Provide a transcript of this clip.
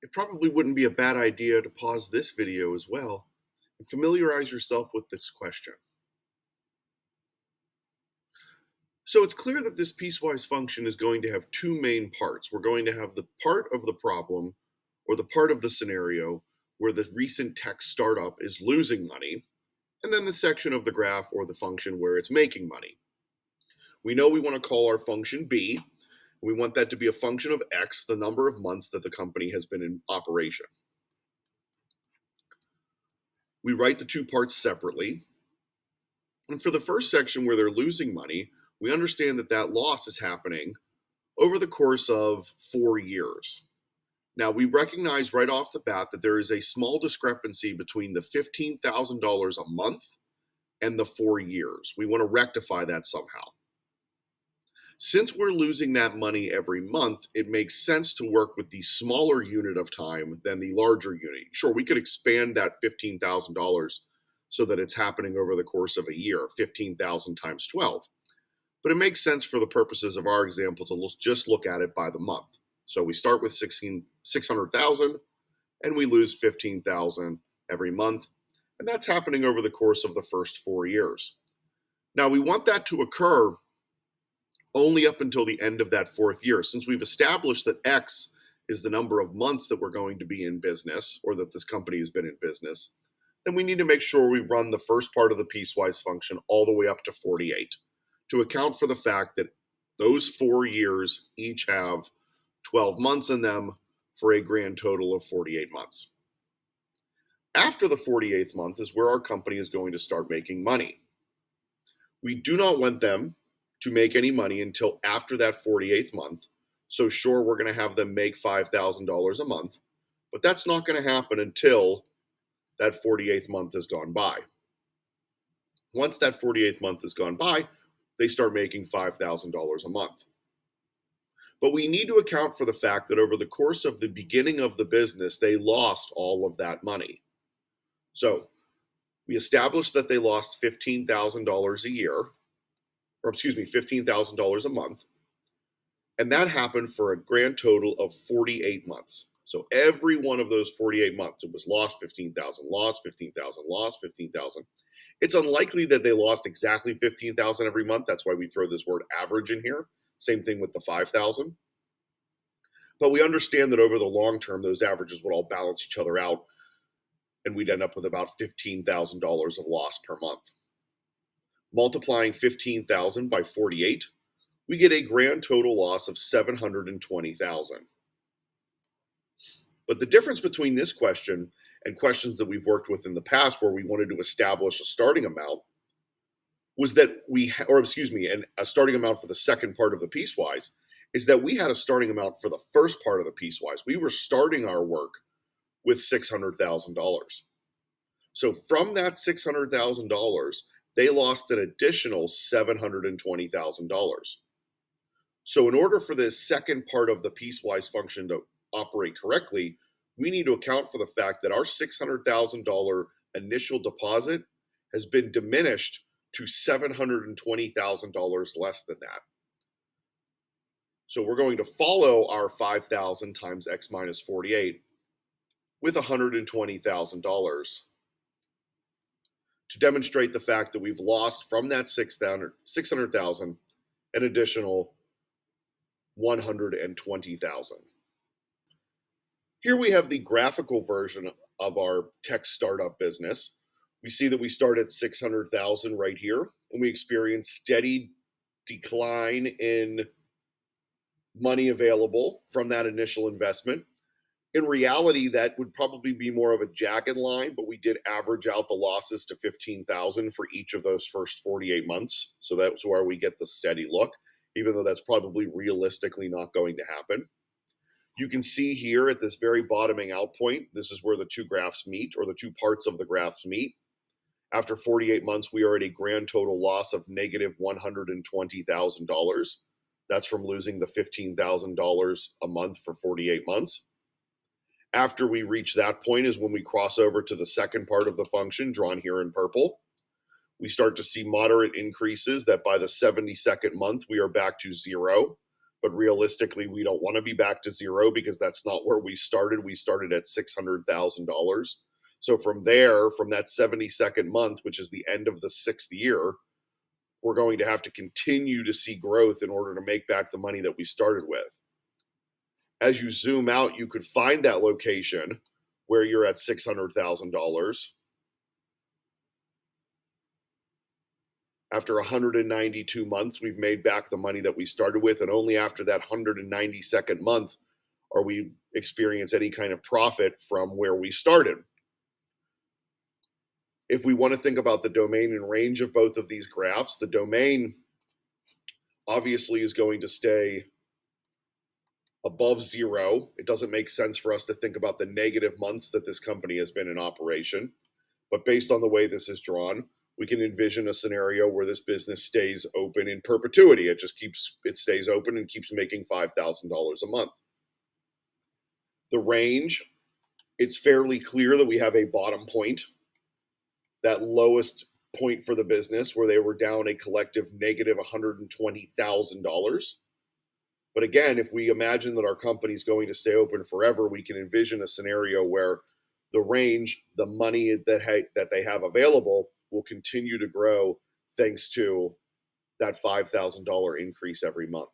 It probably wouldn't be a bad idea to pause this video as well and familiarize yourself with this question. So it's clear that this piecewise function is going to have two main parts. We're going to have the part of the problem or the part of the scenario where the recent tech startup is losing money, and then the section of the graph or the function where it's making money. We know we want to call our function b. We want that to be a function of x, the number of months that the company has been in operation. We write the two parts separately. And for the first section where they're losing money, we understand that that loss is happening over the course of 4 years. Now, we recognize right off the bat that there is a small discrepancy between the $15,000 a month and the 4 years. We want to rectify that somehow. Since we're losing that money every month, it makes sense to work with the smaller unit of time than the larger unit. Sure, we could expand that $15,000 so that it's happening over the course of a year, 15,000 times 12. But it makes sense for the purposes of our example to just look at it by the month. So we start with 600,000 and we lose 15,000 every month. And that's happening over the course of the first 4 years. Now we want that to occur only up until the end of that fourth year. Since we've established that X is the number of months that we're going to be in business, or that this company has been in business, then we need to make sure we run the first part of the piecewise function all the way up to 48 to account for the fact that those 4 years each have 12 months in them for a grand total of 48 months. After the 48th month is where our company is going to start making money. We do not want them to make any money until after that 48th month. So sure, we're going to have them make $5,000 a month, but that's not going to happen until that 48th month has gone by. Once that 48th month has gone by, they start making $5,000 a month. But we need to account for the fact that over the course of the beginning of the business, they lost all of that money. So we established that they lost $15,000 a year, or excuse me, $15,000 a month. And that happened for a grand total of 48 months. So every one of those 48 months, it was lost 15,000, lost 15,000, lost 15,000. It's unlikely that they lost exactly 15,000 every month. That's why we throw this word average in here. Same thing with the 5,000. But we understand that over the long term, those averages would all balance each other out, and we'd end up with about $15,000 of loss per month. Multiplying 15,000 by 48, we get a grand total loss of 720,000. But the difference between this question and questions that we've worked with in the past where we wanted to establish a starting amount was that and a starting amount for the second part of the piecewise, is that we had a starting amount for the first part of the piecewise. We were starting our work with $600,000. So from that $600,000, they lost an additional $720,000. So in order for this second part of the piecewise function to operate correctly, we need to account for the fact that our $600,000 initial deposit has been diminished to $720,000 less than that. So we're going to follow our 5,000 times x minus 48 with $120,000 to demonstrate the fact that we've lost from that 600,000 an additional 120,000. Here we have the graphical version of our tech startup business. We see that we start at 600,000 right here, and we experience steady decline in money available from that initial investment. In reality, that would probably be more of a jagged line, but we did average out the losses to 15,000 for each of those first 48 months. So that's where we get the steady look, even though that's probably realistically not going to happen. You can see here at this very bottoming out point, this is where the two graphs meet, or the two parts of the graphs meet. After 48 months, we are at a grand total loss of negative $120,000. That's from losing the $15,000 a month for 48 months. After we reach that point is when we cross over to the second part of the function, drawn here in purple. We start to see moderate increases that by the 72nd month, we are back to zero. but realistically, we don't want to be back to zero because that's not where we started. We started at $600,000. So from there, from that 72nd month, which is the end of the 6th year, we're going to have to continue to see growth in order to make back the money that we started with. As you zoom out, you could find that location where you're at $600,000. After 192 months, we've made back the money that we started with, and only after that 192nd month are we experience any kind of profit from where we started. If we want to think about the domain and range of both of these graphs, the domain obviously is going to stay above zero. It doesn't make sense for us to think about the negative months that this company has been in operation. But based on the way this is drawn, we can envision a scenario where this business stays open in perpetuity. It stays open and keeps making $5,000 a month. The range, it's fairly clear that we have a bottom point, that lowest point for the business where they were down a collective negative $120,000. But again, if we imagine that our company is going to stay open forever, we can envision a scenario where the range, the money that they have available, will continue to grow thanks to that $5,000 increase every month.